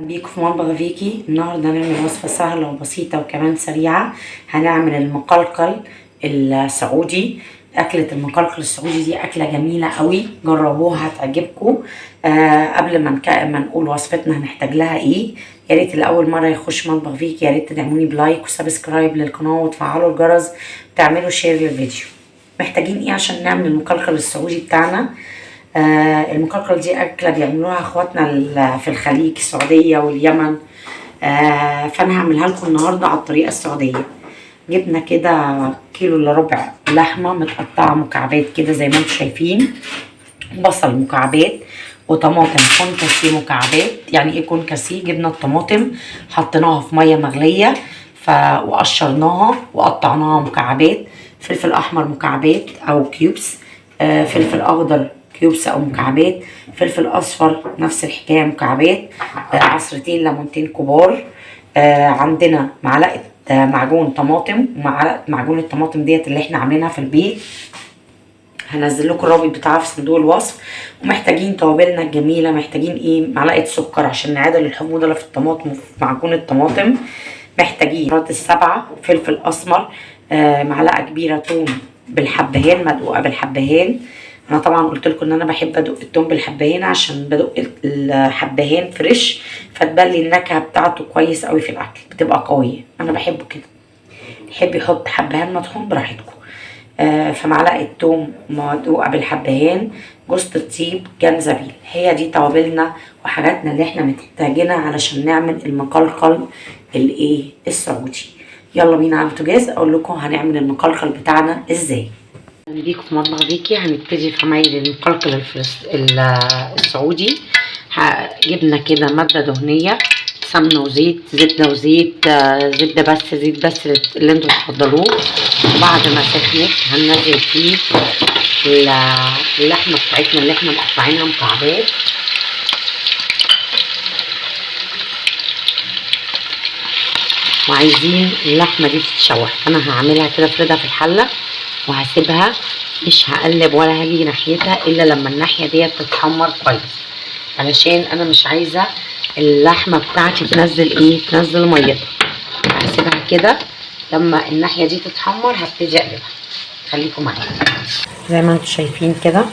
بيكم في مطبخ فيكي. النهارده هنعمل وصفة سهلة وبسيطة وكمان سريعة. هنعمل المقلقل السعودي. أكلة المقلقل السعودي دي أكلة جميلة قوي، جربوها هتعجبكم. قبل ما نقول وصفتنا هنحتاج لها ايه، يا ريت لأول مرة يخش مطبخ فيكي يا ريت تدعموني بلايك وسبسكرايب للقناة وتفعلوا الجرس وتعملوا شير للفيديو. محتاجين ايه عشان نعمل المقلقل السعودي بتاعنا؟ المقلقل دي أكلة بيعملوها اخواتنا في الخليج، السعودية واليمن. فأنا هعملها لكم النهاردة على الطريقة السعودية. جبنا كده كيلو الا ربع لحمة متقطعة مكعبات كده زي ما انتم شايفين، بصل مكعبات، وطماطم كونكاسي مكعبات. يعني ايه كونكاسي؟ جبنا الطماطم حطيناها في مية مغلية وقشرناها وقطعناها مكعبات. فلفل احمر مكعبات او كيوبس، فلفل اخضر كيوبس او مكعبات، فلفل اصفر نفس الحكايه مكعبات، عصرتين ليمونتين كبار. عندنا معلقه معجون طماطم، ومعلقه معجون الطماطم ديت اللي احنا عاملينها في البيت، هنزل لكم الرابط بتاعها في صندوق الوصف. ومحتاجين توابلنا الجميله، محتاجين ايه، معلقه سكر عشان نعادل الحموضه اللي في الطماطم وفي معجون الطماطم. محتاجين بهارات السبعه، فلفل اسمر، معلقه كبيره توم بالحبهان، مدقوقه بالحبهان. انا طبعا قلت لكم ان انا بحب ادق التوم بالحبهان عشان بدق الحبهان فريش، فتبلي النكهه بتاعته كويس قوي في الاكل، بتبقى قويه، انا بحبه كده. يحب يحط حبهان مطحون براحتكم. فمعلقه توم مدقوقه بالحبهان، جوز الطيب، جنزبيل. هي دي توابلنا وحاجاتنا اللي احنا محتاجينها علشان نعمل المقلقل الايه السعودي. يلا بينا على البوتاجاز اقول لكم هنعمل المقلقل بتاعنا ازاي. بيكم في مطبخ فيكي. هنبتدي في عمايل المقلقل السعودي. جبنا كده ماده دهنيه، سمنه وزيت، زبده وزيت، زبده بس، زيت بس اللي انتوا تفضلوه. وبعد ما سخنت هننزل فيه اللحمه بتاعتنا اللي احنا مقطعينها مكعبات. وعايزين اللحمه دي تتشوح، انا هعملها كده افردها في الحله وهسيبها، مش هقلب ولا هاجي ناحيتها الا لما الناحيه ديت تتحمر كويس، علشان انا مش عايزه اللحمه بتاعتي تنزل ميتها. هسيبها كده لما الناحيه دي تتحمر هبتدي اقلبها. خليكم معايا. زي ما انتم شايفين كده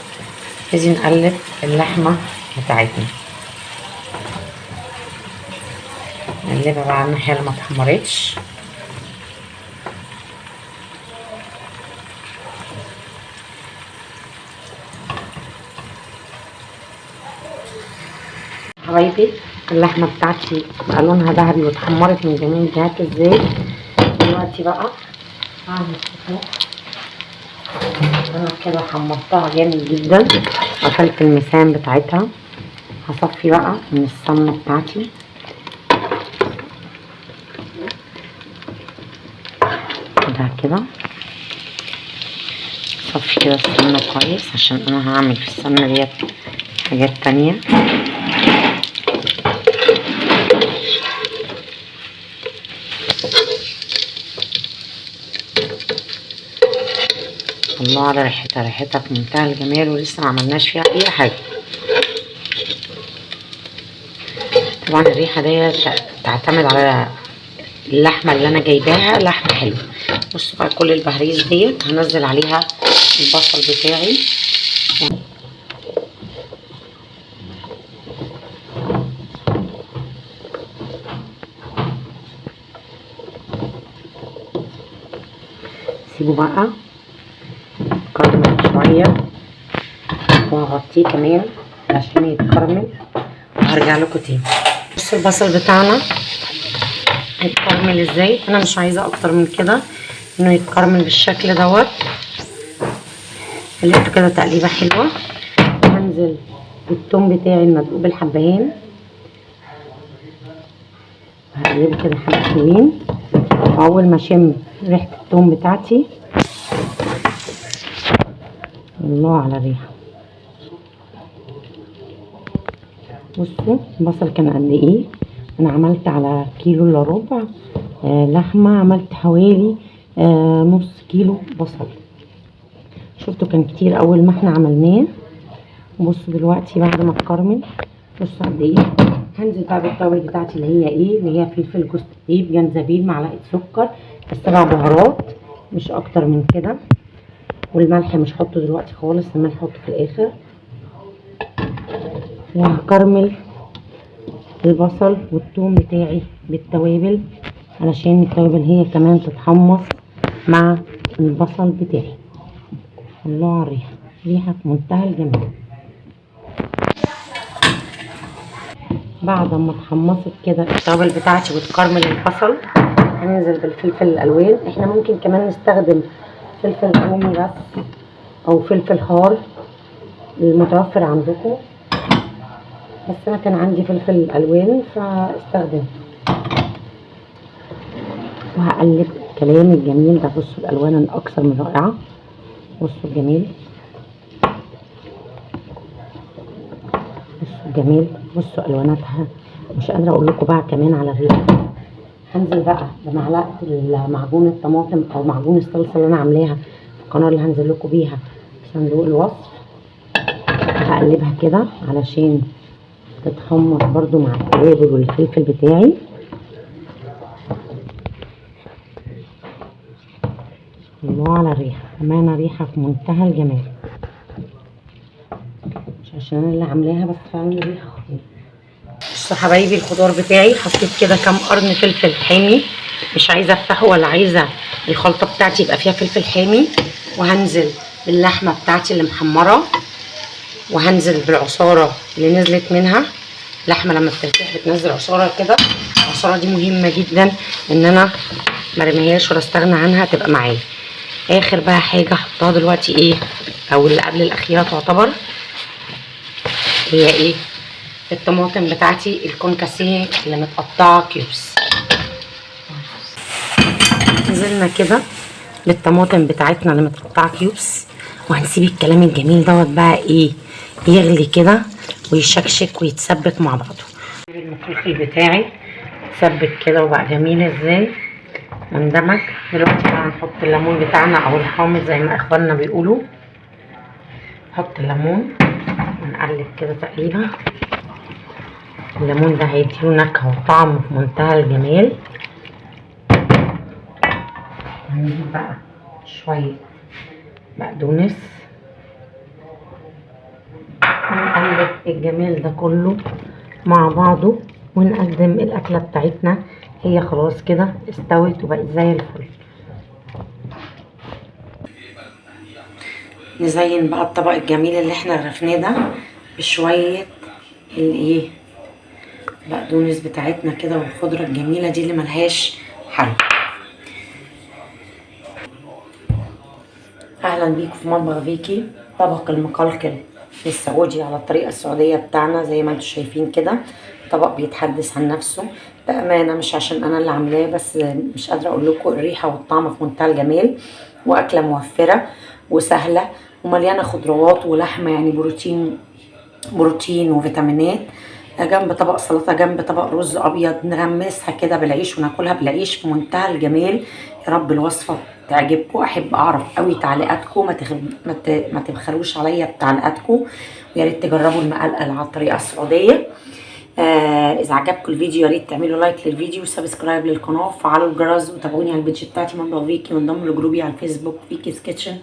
نبتدي نقلب اللحمه بتاعتنا، نقلبها بقى على الناحيه اللي ما اتحمرتش. حبايبي اللحمه بتاعتي بقى لونها ذهبي واتحمرت من جميع الجهات ازاي. دلوقتي بقى هعمل كده، انا كده حمرتها جامد جدا، قفلت المسام بتاعتها. هصفي بقى من السمنه بتاعتي، ده كده صفي كده السمنه كويس عشان انا هعمل في السمنه ديت حاجات تانية. الله على ريحتها، ريحتها في منتهى الجمال ولسه ما عملناش فيها اي حاجه. طبعا الريحه ديت تعتمد على اللحمه اللي انا جايباها، لحمه حلوه. بصوا بقى كل البهاريز ديت هنزل عليها البصل بتاعي، سيبه بقى يتكرمل شويه وهغطيه كمان عشان يتكرمل وهرجع لكم تاني. بصوا البصل بتاعنا هيتكرمل ازاي، انا مش عايزه اكتر من كده، انه يتكرمل بالشكل دوت. قلبته كده تقليبه حلوه، وهنزل بالثوم بتاعي المدقوق بالحبهان، هقلبه كده حبه حلوين. واول ما اشم ريحه الثوم بتاعتي، الله على الريحه. بصوا البصل كان قد ايه، انا عملت على كيلو الا ربع لحمه، عملت حوالي نص كيلو بصل. شفتوا كان كتير اول ما احنا عملناه. بصوا دلوقتي بعد ما اتكرمل، بصوا قد ايه هنزل بقى بالتوابل بتاعتي اللي هي فلفل، جوز الطيب، جنزبيل، معلقه سكر، السبع بهارات مش اكتر من كده. والملح مش هحطه دلوقتي خالص، الملح هحطه في الاخر. وهكرمل البصل والثوم بتاعي بالتوابل علشان التوابل هي كمان تتحمص مع البصل بتاعي. الله على الريحه، ريحه في منتهى الجمال. بعد ما اتحمصت كده التوابل بتاعتي وتكرمل البصل، هننزل بالفلفل الالوان. احنا ممكن كمان نستخدم فلفل رومي بس او فلفل حار المتوفر عندكم، بس انا كان عندي فلفل الوان فاستخدم. وهقلب الكلام الجميل ده. بصوا الالوان الاكثر من رائعه، بصوا الجميل، بصوا الجميل، بصوا الواناتها مش قادره اقول لكم بقى كمان على الريحه. هنزل بقى بمعلقه معجون الطماطم او معجون الصلصه اللي انا عاملاها في القناه اللي هنزل لكم بيها في صندوق الوصف. هقلبها كده علشان تتحمص برضو مع التوابل والفلفل بتاعي. الله على الريحه، امانه ريحه في منتهى الجمال، مش عشان انا اللي عاملاها بس فعلا الريحه خطيره. بصوا حبايبي الخضار بتاعي حطيت كده كام قرن فلفل حامي، مش عايزه افتحه ولا عايزه الخلطه بتاعتي يبقى فيها فلفل حامي. وهنزل باللحمه بتاعتي اللي محمره، وهنزل بالعصاره اللي نزلت منها. اللحمه لما بترتاح بتنزل عصاره كده، العصاره دي مهمه جدا ان انا مرميهاش ولا استغنى عنها، تبقى معايا. اخر بقى حاجه احطها دلوقتي او اللي قبل الاخيره تعتبر، هي الطماطم بتاعتي الكونكاسيه اللي متقطعه كيوبس. نزلنا كده بالطماطم بتاعتنا اللي متقطعه كيوبس، وهنسيب الكلام الجميل دوت بقى يغلي كده ويشكشك ويتسبك مع بعضه. الفلفل بتاعي اتسبك كده وبقى جميل ازاي واندمج. دلوقتي بقى هنحط الليمون بتاعنا او الحامض زي ما اخواننا بيقولوا. نحط الليمون ونقلب كده تقليبه. الليمون ده هيديله نكهه وطعم في منتهى الجمال. هنجيب بقى شويه بقدونس ونقلب الجمال ده كله مع بعضه ونقدم الاكله بتاعتنا. هي خلاص كده استوت وبقت زي الفل. نزين بقى الطبق الجميل اللي احنا غرفناه ده بشويه بقدونس بتاعتنا كده والخضره الجميله دي اللي ملهاش حل. اهلا بيكم في مطبخ فيكي. طبق المقلقل السعودي على الطريقه السعوديه بتاعنا زي ما انتم شايفين كده. طبق بيتحدث عن نفسه بامانه، مش عشان انا اللي عاملاه بس مش قادره اقول لكم الريحه والطعم في منتهى الجمال. واكله موفره وسهله ومليانه خضروات ولحمه، يعني بروتين وفيتامينات. جنب طبق سلطه، جنب طبق رز ابيض، نغمسها كده بالعيش وناكلها بالعيش في منتهى الجمال. يا رب الوصفه تعجبكم. احب اعرف قوي تعليقاتكم، ما تبخلوش عليا بتعليقاتكم، ويا ريت تجربوا المقلقل على الطريقه السعوديه. اذا عجبكم الفيديو يا ريت تعملوا لايك للفيديو وسبسكرايب للقناه وفعلوا الجرس، وتابعوني على البيج بتاعتي مطبخ فيكي، وانضموا لجروبي على الفيسبوك فيكيز كيتشن.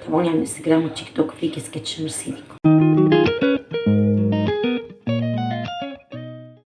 تابعوني على الانستجرام والتيك توك فيكيز كيتشن. ميرسي لكم.